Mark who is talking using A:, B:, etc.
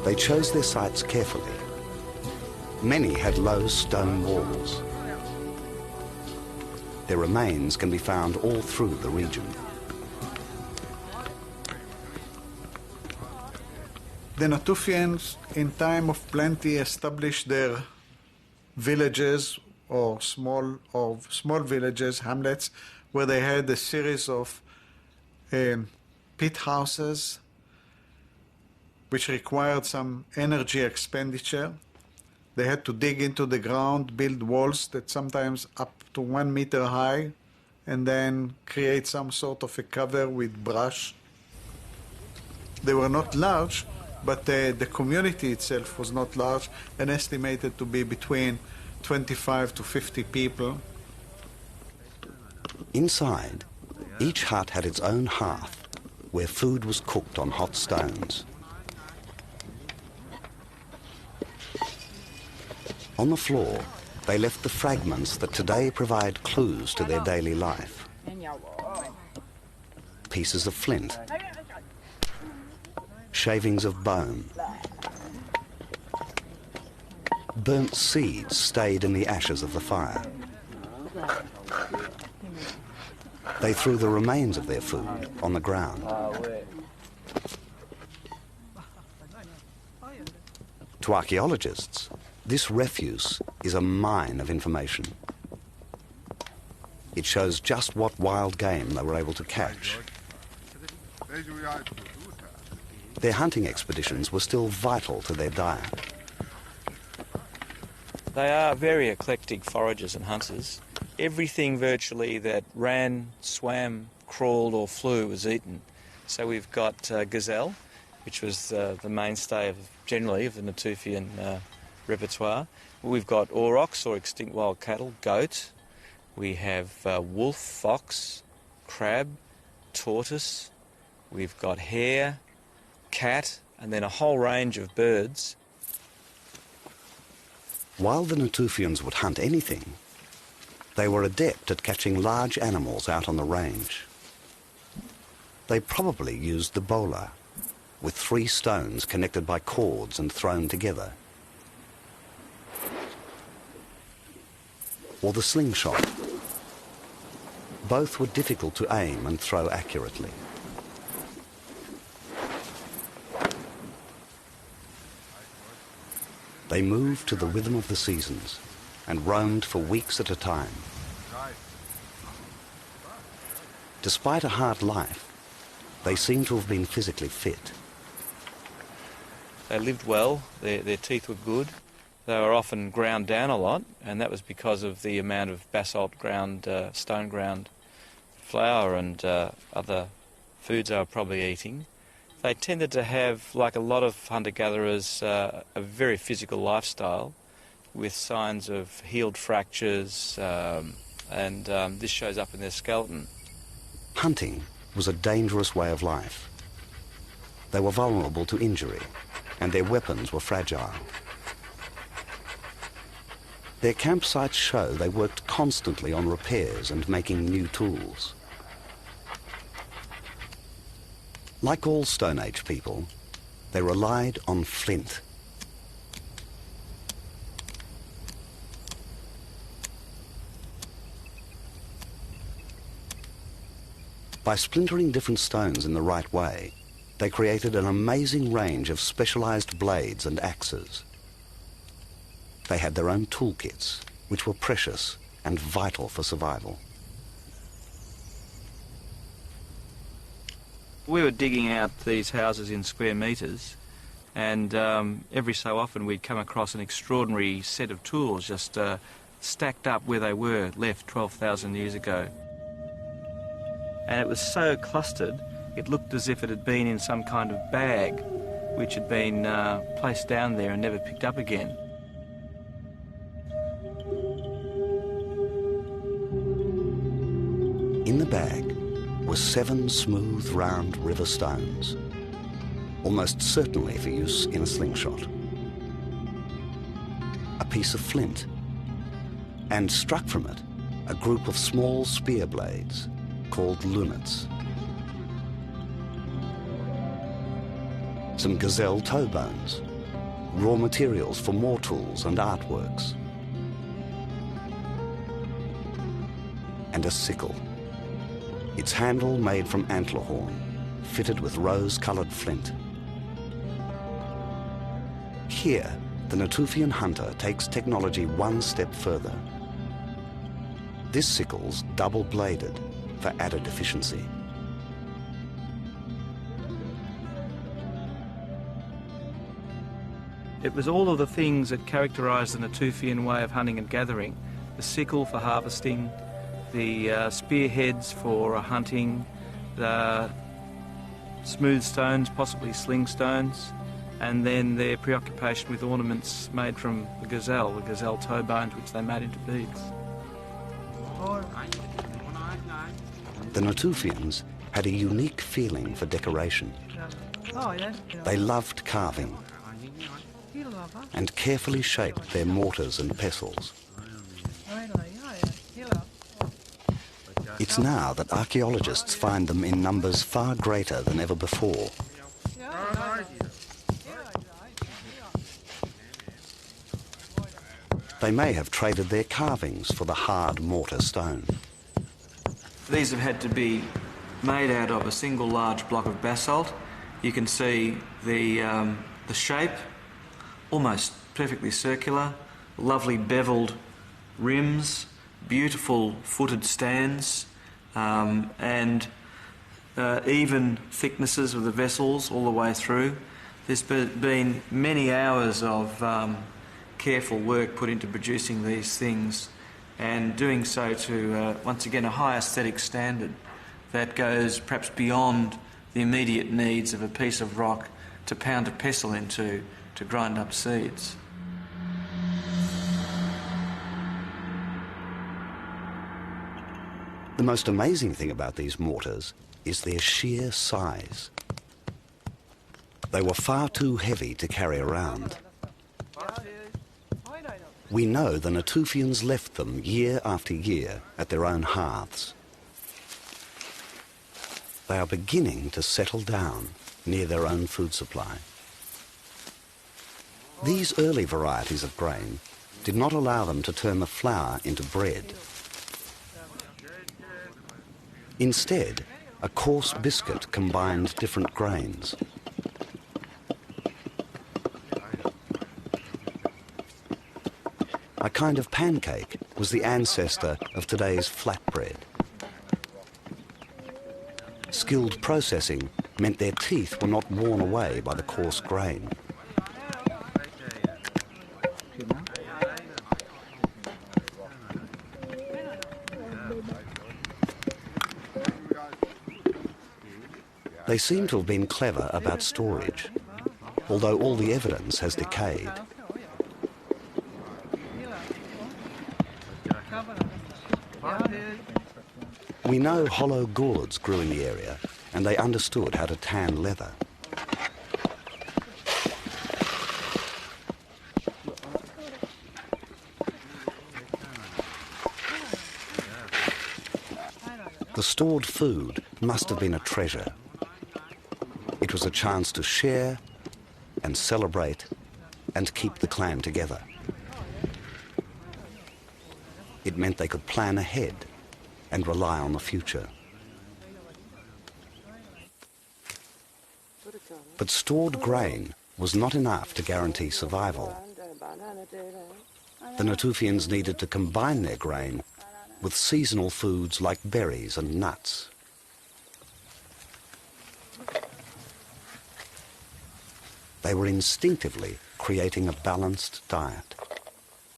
A: They chose their sites carefully. Many had low stone walls. Their remains can be found all through the region.
B: The Natufians, in time of plenty, established their villages or small villages, hamlets, where they had a series of pit houses, which required some energy expenditure. They had to dig into the ground, build walls that sometimes up to 1 meter high, and then create some sort of a cover with brush. They were not large, but the community itself was not large and estimated to be between 25 to 50 people.
A: Inside, each hut had its own hearth, where food was cooked on hot stones. On the floor, they left the fragments that today provide clues to their daily life. Pieces of flint, shavings of bone, burnt seeds stayed in the ashes of the fire. They threw the remains of their food on the ground. To archaeologists, this refuse is a mine of information. It shows just what wild game they were able to catch. Their hunting expeditions were still vital to their diet.
C: They are very eclectic foragers and hunters. Everything virtually that ran, swam, crawled or flew was eaten. So we've got gazelle, which was the mainstay generally of the Natufian repertoire. We've got aurochs, or extinct wild cattle, goat. We have wolf, fox, crab, tortoise. We've got hare, cat, and then a whole range of birds.
A: While the Natufians would hunt anything, they were adept at catching large animals out on the range. They probably used the bola, with 3 stones connected by cords and thrown together, or the slingshot. Both were difficult to aim and throw accurately. They moved to the rhythm of the seasons and roamed for weeks at a time. Despite a hard life, they seem to have been physically fit.
C: They lived well, their teeth were good. They were often ground down a lot, and that was because of the amount of basalt ground, stone ground flour and other foods they were probably eating. They tended to have, like a lot of hunter-gatherers, a very physical lifestyle with signs of healed fractures, and this shows up in their skeleton.
A: Hunting was a dangerous way of life. They were vulnerable to injury, and their weapons were fragile. Their campsites show they worked constantly on repairs and making new tools. Like all Stone Age people, they relied on flint. By splintering different stones in the right way, they created an amazing range of specialized blades and axes. They had their own toolkits, which were precious and vital for survival.
C: We were digging out these houses in square metres, and every so often we'd come across an extraordinary set of tools just stacked up where they were, left 12,000 years ago. And it was so clustered, it looked as if it had been in some kind of bag, which had been placed down there and never picked up again.
A: In the bag were 7 smooth, round river stones, almost certainly for use in a slingshot. A piece of flint, and struck from it, a group of small spear blades called lunets. Some gazelle toe bones, raw materials for more tools and artworks, and a sickle, its handle made from antler horn, fitted with rose-coloured flint. Here, the Natufian hunter takes technology one step further. This sickle's double-bladed for added efficiency.
C: It was all of the things that characterised the Natufian way of hunting and gathering. The sickle for harvesting, the spearheads for hunting, the smooth stones, possibly sling stones, and then their preoccupation with ornaments made from the gazelle toe bones, which they made into beads.
A: The Natufians had a unique feeling for decoration. They loved carving and carefully shaped their mortars and pestles. It's now that archaeologists find them in numbers far greater than ever before. They may have traded their carvings for the hard mortar stone.
C: These have had to be made out of a single large block of basalt. You can see the shape, almost perfectly circular, lovely beveled rims, beautiful footed stands, and even thicknesses of the vessels all the way through. There's been many hours of careful work put into producing these things, and doing so to, once again, a high aesthetic standard that goes perhaps beyond the immediate needs of a piece of rock to pound a pestle into to grind up seeds.
A: The most amazing thing about these mortars is their sheer size. They were far too heavy to carry around. We know the Natufians left them year after year at their own hearths. They are beginning to settle down near their own food supply. These early varieties of grain did not allow them to turn the flour into bread. Instead, a coarse biscuit combined different grains. A kind of pancake was the ancestor of today's flatbread. Skilled processing meant their teeth were not worn away by the coarse grain. They seem to have been clever about storage, although all the evidence has decayed. We know hollow gourds grew in the area, and they understood how to tan leather. The stored food must have been a treasure. It was a chance to share and celebrate and keep the clan together. It meant they could plan ahead and rely on the future. But stored grain was not enough to guarantee survival. The Natufians needed to combine their grain with seasonal foods like berries and nuts. They were instinctively creating a balanced diet.